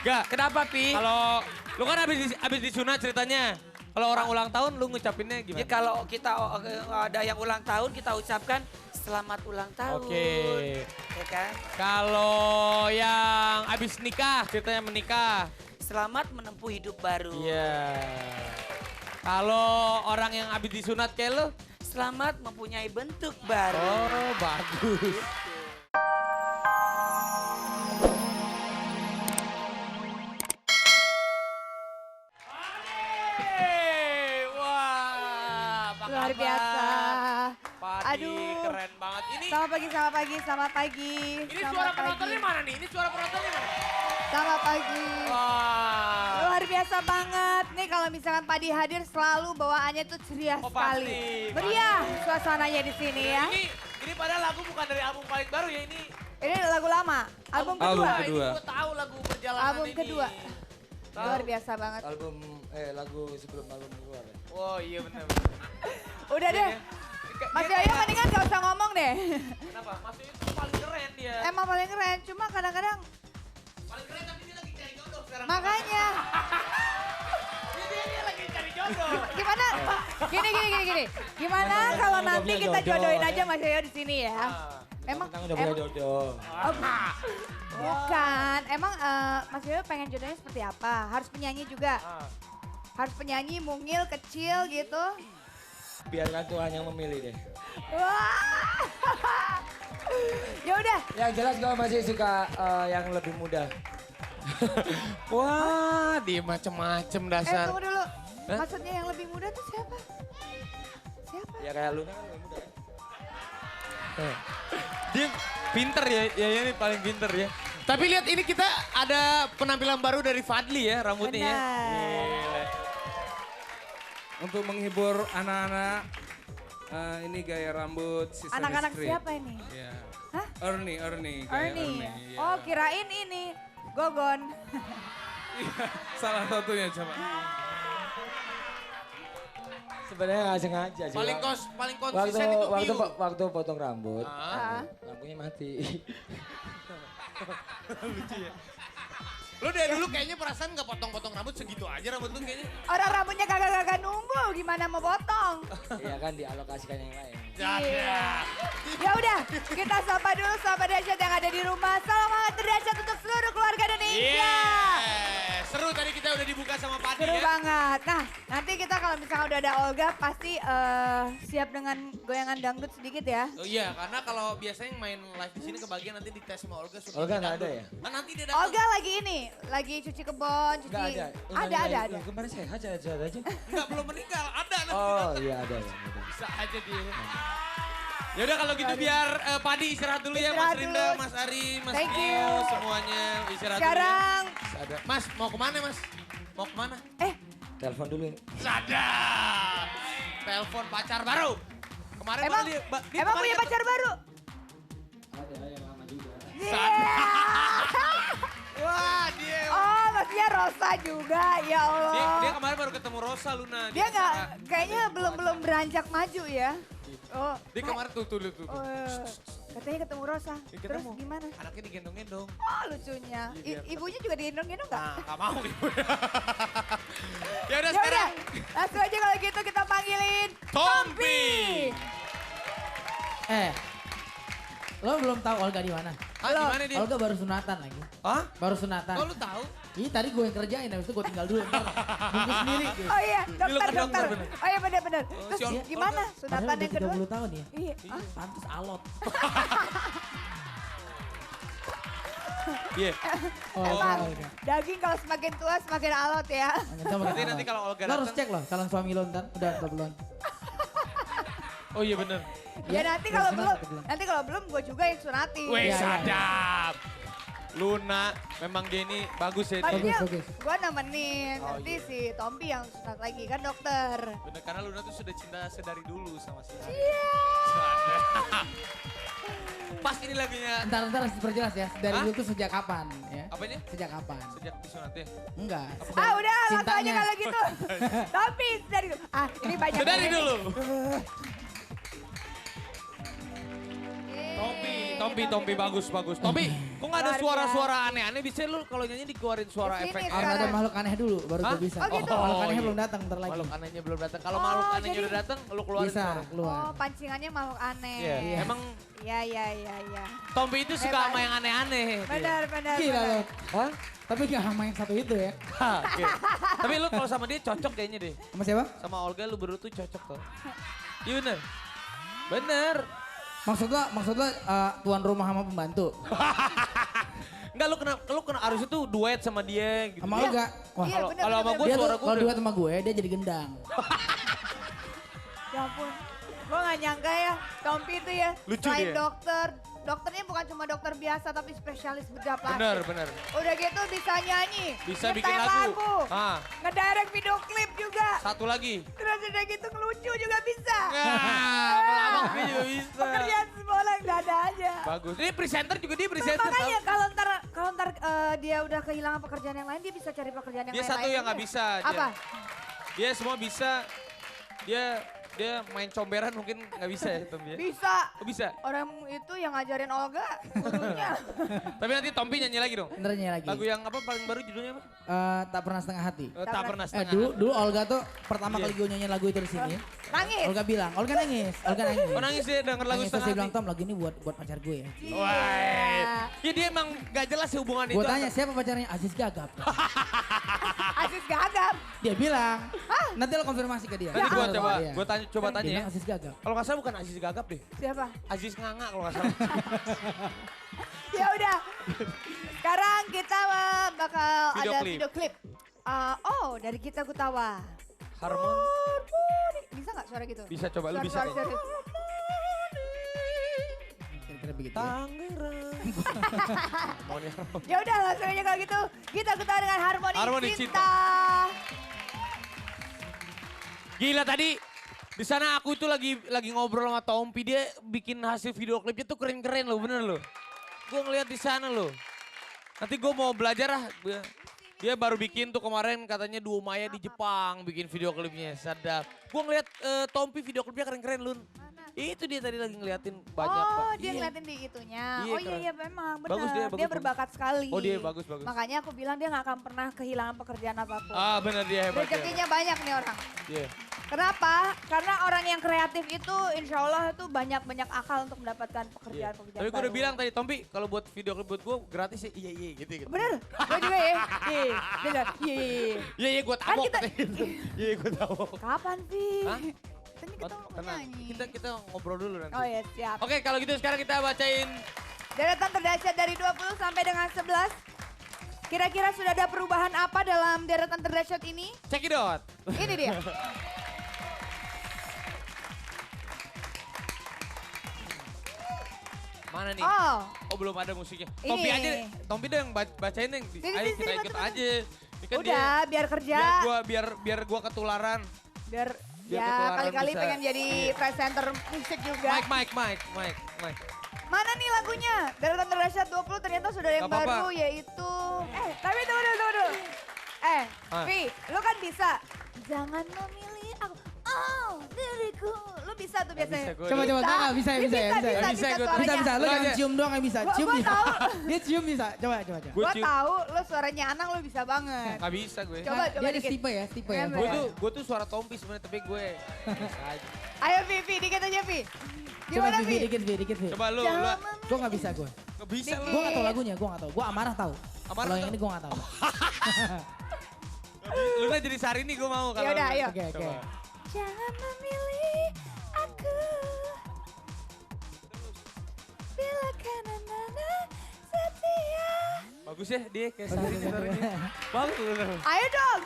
Gak, Kenapa, Pi? kalau lu kan habis disunat ceritanya. Kalau orang ulang tahun lu ngucapinnya Ya, gimana? kalau kita ada yang ulang tahun, kita ucapkan selamat ulang tahun. Oke. Ya kan? Kalau yang habis nikah, ceritanya menikah. Selamat menempuh hidup baru. Iya. Kalau orang yang habis disunat kayak lu? Selamat mempunyai bentuk baru. Oh, bagus. Wah, apa Luar kabar? biasa. Padi, Aduh. keren banget. Ini Selamat pagi, selamat pagi, selamat pagi. ini Selamat suara pagi. penontonnya mana nih? Ini suara penontonnya mana? Selamat pagi. Wah. Luar biasa banget. Nih kalau misalkan Padi hadir selalu bawaannya tuh ceria Oh, sekali. pasti, Meriah suasananya di sini ya. Ini padahal lagu bukan dari album paling baru ya ini. Ini lagu lama, album kedua. Album kedua. Ini gue tahu lagu perjalanan Album ini. kedua. Tahu. Luar biasa banget. Lagu sebelum album keluar ya. Oh iya benar. Udah deh. Mas Yoyo mendingan gak usah ngomong deh. Kenapa? Mas Yoyo itu paling keren dia. Emang paling keren, cuma kadang-kadang Paling keren tapi dia lagi cari jodoh sekarang. makanya. Dia lagi cari jodoh. Gimana? Gini. Gimana kalau nanti kita jodohin aja Mas Yoyo di sini ya? Emang Kita udah punya jodoh. Oh, bukan. Emang Mas Yoyo pengen jodohnya seperti apa? Harus penyanyi juga. Harus penyanyi mungil kecil gitu. Biarkan Tuhan yang memilih deh. Wah. Ya udah. Yang jelas gue masih suka yang lebih muda. Wah, dia macem-macem dasar. Tunggu dulu. Hah? Maksudnya yang lebih muda tuh siapa? Siapa? Ya kayak Luna kan lebih muda kan. Dia pinter ya, ini paling pinter ya. Tapi lihat ini kita ada penampilan baru dari Fadli ya rambutnya ya. Benar. Gila. Untuk menghibur anak-anak, ini gaya rambut Sesame Anak-anak Street. siapa ini? Ya. Hah? Ernie, gaya Ernie. Ernie, ya. Oh kirain ini. Gogon. Salah satunya coba. Sebenarnya nggak sengaja sih. Paling konsisten itu Piu. Waktu potong rambut, Ah. lampunya mati. Lu dari dulu kayaknya perasaan gak potong-potong rambut segitu aja rambut lu kayaknya. Orang rambutnya kagak nunggu, gimana mau potong? Iya kan dialokasikan yang lain. Iya. Ya udah, kita sapa dulu sahabat dahsyat yang ada di rumah. Salam hangat terdahsyat untuk seluruh keluarga Indonesia. Iya. Seru tadi kita udah dibuka sama Padi Seru ya. banget. Nah, nanti kita kalau misalnya udah ada Olga pasti siap dengan goyangan dangdut sedikit ya. Oh iya, karena kalau biasanya yang main live di sini kebagian nanti dites sama Olga. supaya Olga dia nggak ada dangdut. ya? Nah, nanti dia datang. Olga lagi ini, lagi cuci kebun, cuci. Nggak ada. Ada. Kemarin sehat aja. Enggak, belum meninggal. Ada nanti Oh datang. iya ada ya. Bisa aja dia. Ya udah kalau gitu biar Padi istirahat dulu ya Mas Istirahat Rinda, dulu. Mas Ari, Mas Thank Piu, you. semuanya istirahat Sekarang, dulu ya. Mas, mau kemana Mas? Mau kemana? Telepon dulu. Sadar. Telepon pacar baru. Kemarin emang, malah dia emang kemarin punya ketemu- pacar baru? Ada yang lama juga. Wah, dia. Oh, maksudnya Rosa juga, ya Allah. Dia kemarin baru ketemu Rosa Luna. di Dia nggak, acara. kayaknya belum beranjak maju ya. Oh, Dia kemarin tuh. katanya ketemu Rosa. Dia Terus ketemu. gimana? Anaknya digendong-gendong. Oh, lucunya. Ibunya juga digendong-gendong nggak? Nah, gak mau ibu. Ya udah Ya sekarang. udah, langsung aja kalau gitu kita panggilin Tompi. Lo belum tahu Olga di mana? Ah, gimana dia? Olga baru sunatan lagi. Hah? Baru sunatan. Oh, lu tahu? Iya tadi gue yang kerjain, habis itu gue tinggal dulu. Ntar nunggu sendiri. gue. Oh iya, Ini dokter. dokter, bener. Oh iya benar. Terus si Olga- gimana Padahal sunatan udah yang kedua? 30 tahun ya. Iya. Hah? Pantes alot. Iya. Oh, Emang Olga. daging kalau semakin tua semakin alot ya. Nanti kalau Olga Lo harus datang. cek loh calon suami lo ntar. Udah belum. Oh iya bener. Ya nanti udah kalau sunat, belum, nanti kalau belum gue juga yang sunati. Wih, Iya, iya. sadap. Luna, memang dia ini bagus ya. Maksudnya Bagus. gue nemenin, Oh, nanti iya. si Tompi yang sunat lagi kan dokter. Bener, karena Luna tuh sudah cinta sedari dulu sama si Iya. Sadap. Pas ini lagunya. Ntar harus diperjelas ya. Dari Hah? dulu tuh sejak kapan ya? Apanya? Sejak kapan? Sejak disunat ya? Enggak. Ah udah langsung aja Cintanya. kalau gitu. Tompi dari dulu. Ah ini banyak. Sedari banget. dulu. Yeay. Tompi bagus. Tompi, kok nggak ada Luar suara-suara aneh-aneh? Bisa lu kalau nyanyi dikeluarin suara Kesini efek. sekarang. Harus ada makhluk aneh dulu baru Hah? gue bisa. Oh, gitu? Makhluk anehnya iya. belum datang ntar lagi. Makhluk anehnya belum datang. Kalau Oh, makhluk anehnya jadi- udah datang, lu keluarin Bisa suara. keluar. Oh, pancingannya makhluk aneh. Iya. Emang Iya. Tompi itu suka Hebat. sama yang aneh-aneh. Benar. Gila lo. Hah? Tapi gak sama yang satu itu ya. Oke. Tapi lu kalau sama dia cocok kayaknya deh. Sama siapa? Sama Olga lu berdua tuh cocok tuh. Iya bener. Bener. Maksud lo tuan rumah sama pembantu? Enggak lu kena harusnya tuh duet sama dia gitu. Sama Olga? Wah, Iya, Kalau bener, kalau sama bener, gue dia suara tuh gue kalau udah- duet sama gue dia jadi gendang. Ya ampun. Gue gak nyangka ya, Tompi itu ya. Lucu selain dia. dokternya bukan cuma dokter biasa tapi spesialis bedah plastik. bener. Udah gitu bisa nyanyi. Bisa nyetel bikin lagu. Ah. Ngedirect video klip juga. Satu lagi. Terus udah gitu ngelucu juga bisa. Ngelawak dia juga bisa. Pekerjaan semua orang dada aja. Bagus. Ini presenter juga dia presenter. Makanya kalau ntar dia udah kehilangan pekerjaan yang lain, dia bisa cari pekerjaan yang Dia lain. satu yang nggak bisa aja. Apa? Dia semua bisa. Dia main comberan mungkin nggak bisa ya Tompi ya? Bisa. Oh, bisa. Orang itu yang ngajarin Olga, gurunya. Tapi nanti Tompi nyanyi lagi dong. Ntar nyanyi lagi. Lagu yang apa paling baru judulnya apa? Tak pernah setengah hati. Tak pernah setengah. Dulu Olga tuh pertama Iya. kali gue nyanyi lagu itu di sini. Nangis. Olga bilang, Olga nangis. Oh nangis dia denger lagu Nangis terus dia setengah bilang, hati. Tom lagu ini buat pacar gue ya. Wah. Ya dia emang gak jelas ya hubungan Gue itu. tanya siapa pacarnya? Aziz Gagap. Aziz gagap. Dia bilang, nanti lo konfirmasi ke dia. Nanti gue Lo coba, dia. gue coba Dia tanya ya. bilang Aziz Gagap. Kalau nggak salah bukan Aziz Gagap deh. Siapa? Aziz Nganga kalau nggak salah. Ya udah. Sekarang kita bakal Video ada klip. video klip. Dari Gita Gutawa. Harmon. Harmoni. Bisa nggak suara gitu? Bisa coba, lu bisa Suara- kayaknya. suara- Kira-kira begitu ya. Tangerang. Harmoni. Ya udah langsung aja kalau gitu. Gita Gutawa dengan Harmoni, Harmoni Cinta. Gila tadi di sana aku itu lagi ngobrol sama Tompi, dia bikin hasil video klipnya tuh keren-keren loh, bener loh. Gue ngeliat di sana loh. Nanti gue mau belajar lah. Dia baru bikin tuh kemarin katanya Duo Maya di Jepang bikin video klipnya, sadap. Gue ngeliat Tompi video klipnya keren-keren Lun. Itu dia tadi lagi ngeliatin banyak Pak. Dia Iya. ngeliatin di itunya. Iya, Iya keren. memang benar. Bagus dia, bagus, berbakat sekali. Oh, dia bagus. Makanya aku bilang dia gak akan pernah kehilangan pekerjaan apapun. Ah bener dia hebat. Rezekinya banyak nih orang. Iya. Kenapa? Karena orang yang kreatif itu insya Allah itu banyak akal untuk mendapatkan pekerjaan-pekerjaan Tapi gue udah baru. bilang tadi Tompi kalau buat video klip buat gue gratis ya iya gitu. Bener, gue juga ya. Iya, bener. Iya. Iya gue Kan tabok. kita- Iya gue tabok. Kapan sih? Hah? Tadi kita mau Tenang, nyanyi. kita ngobrol dulu nanti. Oh ya siap. Oke kalau gitu sekarang kita bacain. Deretan terdahsyat dari 20 sampai dengan 11. Kira-kira sudah ada perubahan apa dalam deretan terdahsyat ini? Check it out. Ini dia. Mana nih? Oh, Oh belum ada musiknya. Ini. Tompi aja, Tompi deh yang bacain yang. Sini, Ayo sini, kita sini, ikut bantu, aja. Ini kan udah biar kerja. biar gua ketularan. Biar Biar ya ketularan kali-kali bisa. pengen jadi presenter musik juga. Mike. Mana nih lagunya? Deretan terdahsyat 20 ternyata sudah ada yang Gak apa-apa. baru yaitu... tapi tunggu. Vi, lu kan bisa. Jangan memilih aku. Oh, diriku. Lu bisa tuh biasanya. Coba kakak bisa ya. Bisa, Bisa, gua tahu. Bisa, suaranya. lu Lu jangan aja. cium doang yang bisa. Gua- Cium gua bisa. tahu. Dia cium bisa. Coba. Gue Gua tahu lu suaranya Anang lu bisa banget. Gak bisa gue. Coba Dia ada dikit. tipe ya. Emang. Gue tuh suara Tompi sebenarnya tapi gue. Bisa aja. Ayo Vi, dikit aja Vi. Coba Gimana Vi, Vi? dikit. Coba lu. Jangan Gue gak bisa gue. Gak bisa Dikit. lu. Gue gak tau lagunya, gue gak tau. Gue amarah tau. Amarah Kalau yang tahu. ini gue gak tau. Lu lah jadi Syahrini gue mau. kalau Yaudah, lu. ayo. Oke. Coba. Jangan memilih aku. Bila karena setia. Bagus ya dia kayak Syahrini suaranya. Bagus lu. Ayo dong.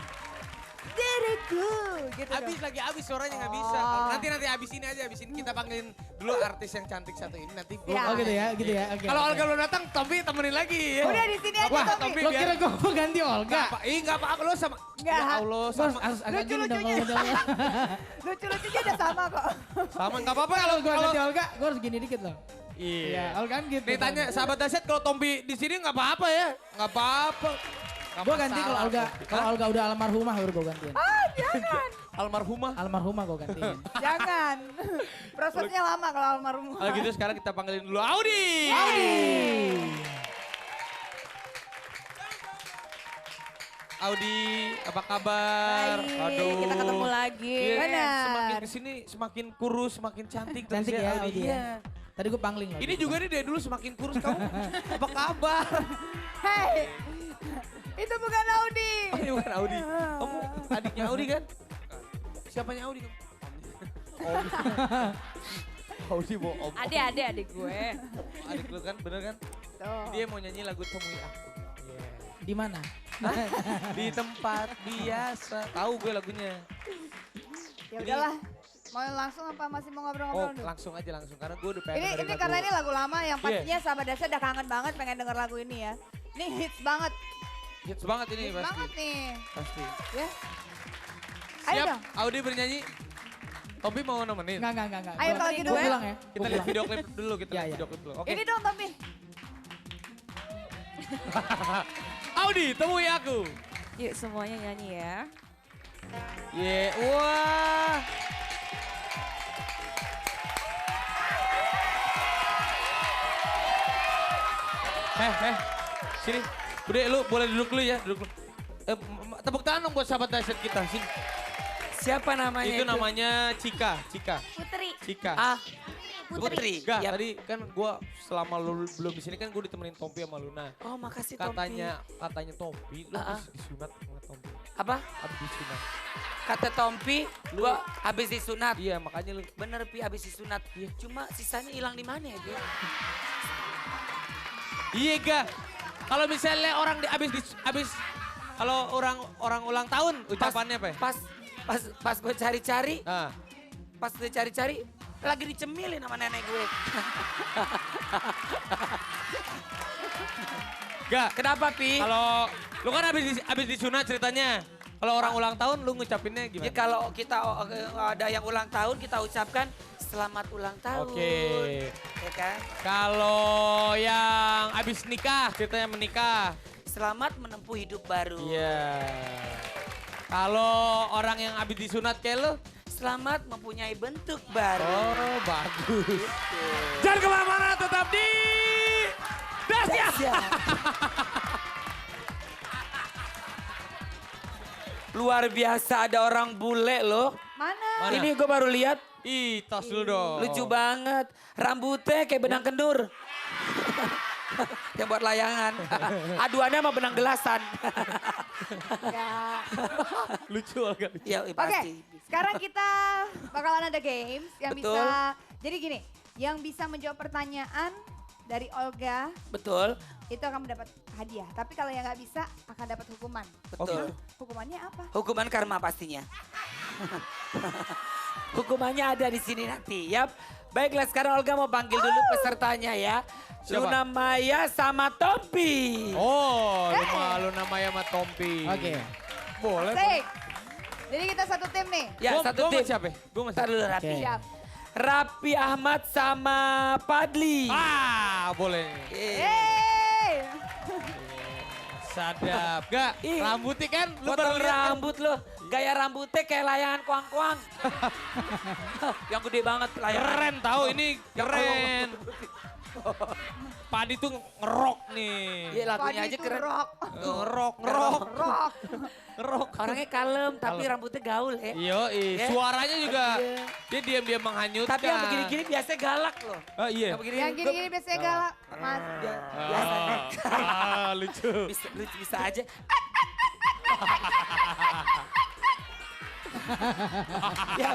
Diriku. Gitu Abis dong. lagi abis suaranya nggak bisa. Oh. Nanti abis ini aja abis ini kita panggilin dulu artis yang cantik satu ini nanti. Ya. Oh gitu ya. Oke. Kalau Olga belum datang, Tompi temenin lagi. Ya. Udah di sini aja Wah, Tommy. Tompi Lo biar. kira gue mau ganti Olga? Nggak apa-apa lo sama. Nggak. Ya Allah Gue sama. harus agak gini dong Lucu-lucunya. kalau ganti Olga. Lucu-lucunya udah sama kok. Sama nggak apa-apa Kalau gue kalau. ganti Olga, gue harus gini dikit loh. Iya. Iya, Olga kan gitu. Nih tanya sahabat Dasyat kalau Tompi di sini nggak apa-apa ya? Nggak apa-apa. Nggak Gue ganti kalau masalah. Olga udah almarhumah baru gue gantiin. Ah jangan. almarhumah. Almarhumah gue gantiin. Jangan. Prosesnya lama kalau almarhum. Kalau gitu sekarang kita panggilin dulu Audi. Audi, apa kabar? Baik, kita ketemu lagi. Iya, Benar. Semakin kesini semakin kurus, semakin cantik. Cantik terus ya Audi ya. Iya. Tadi gue pangling loh. Ini juga nih dari dulu semakin kurus kamu. Apa kabar? Hei, itu bukan Audi. Oh, ini bukan Audi. Kamu adiknya Audi kan? Siapanya Audi? Om. Audi mau om. Adik gue. Adik lu kan, bener kan? Tuh. Dia mau nyanyi lagu Temui Aku. Iya. Di mana? Di tempat biasa. Tahu gue lagunya. Ya udahlah. Mau langsung apa masih mau Oh, ngobrol-ngobrol dulu? langsung aja langsung karena gue udah pengen Ini dengerin lagu. karena ini lagu lama yang Iya. pastinya sahabat Dasya udah kangen banget pengen denger lagu ini ya. Ini hits banget. hits banget ini Hits pasti. banget nih. Pasti. Ya. Ayo Siap, dong. Audi bernyanyi. Tompi mau nemenin? Enggak. Ayo kalau gitu Gue ya. pulang ya. Kita Gua lihat pulang. video klip dulu, kita Ya, lihat ya. video klip dulu. Oke. Ini dong Tommy. Audi, temui aku. Yuk semuanya nyanyi ya. Wah. Sini. Udah lu boleh duduk dulu ya, duduk dulu. Tepuk tangan dong buat sahabat dahsyat kita, sini. Siapa namanya Itu namanya Cika. Putri. Cika. Ah, Putri. Enggak, Ya. tadi kan gua selama lu belum di sini kan gua ditemenin Tompi sama Luna. Oh, makasih Tompi. Katanya Tompi, lu habis disunat sama Tompi. Apa? Habis disunat. Kata Tompi, gua habis disunat. Iya, makanya lu Bener Pi habis disunat. Cuma sisanya hilang di mana ya dia? Iya, Ga. Kalau misalnya orang habis kalau orang ulang tahun ucapannya apa ya? Pas gue cari-cari, Nah, pas gue cari-cari lagi dicemilin sama nenek gue. Ga. Kenapa Pi? Kalau lu kan habis disunat ceritanya. Kalau orang ulang tahun lu ngucapinnya Ya gimana? kalau kita ada yang ulang tahun kita ucapkan selamat ulang tahun. Oke. Ya kan? Kalau yang habis nikah, ceritanya menikah. Selamat menempuh hidup baru. Iya. Kalau orang yang habis disunat kayak lu, Selamat mempunyai bentuk baru. oh bagus. Jangan kemana-mana, tetap di Dasya. Luar biasa ada orang bule loh. Mana? Ini gue baru lihat. Ih, tos dulu dong. Lucu banget. Rambutnya kayak benang kendur. Yang buat layangan. Aduannya sama benang gelasan. Ya. Lucu banget. Ya Oke, pasti. sekarang kita bakalan ada games yang Betul. bisa. Jadi gini, yang bisa menjawab pertanyaan dari Olga Betul. itu akan mendapat hadiah. Tapi kalau yang nggak bisa akan dapat hukuman. Betul. Hukumannya apa? Hukuman karma pastinya. Hukumannya ada di sini nanti. Yap. Baiklah sekarang Olga mau panggil dulu pesertanya ya. Siapa? Luna Maya sama Tompi. Oh, Luna Maya sama Tompi. Oke. Boleh. Asik. Jadi kita satu tim nih. Ya satu tim. Siapa? Gue masih. Ntar dulu Rapi. Oke. Siap. Rapi Ahmad sama Padli. Ah, boleh. Yeay. Sadap. Gak, Ih, rambutnya kan lu Potong baru lihat kan? rambut lo. Gaya rambutnya kayak layangan kuang-kuang. Yang gede banget layangan. Keren tahu ini keren. Padi tuh ngerok nih. Iya lagunya Padi aja tuh keren. rock. Ngerok. Rock. Ngerok. Orangnya kalem tapi Kalem. rambutnya gaul ya. Iya, Ya. suaranya juga Iya. dia diam-diam menghanyutkan. Tapi yang begini-gini biasanya galak loh. Oh iya. Yang begini Yang gini-gini biasanya galak. Mas. biasanya. Lucu. Bisa aja. Ya,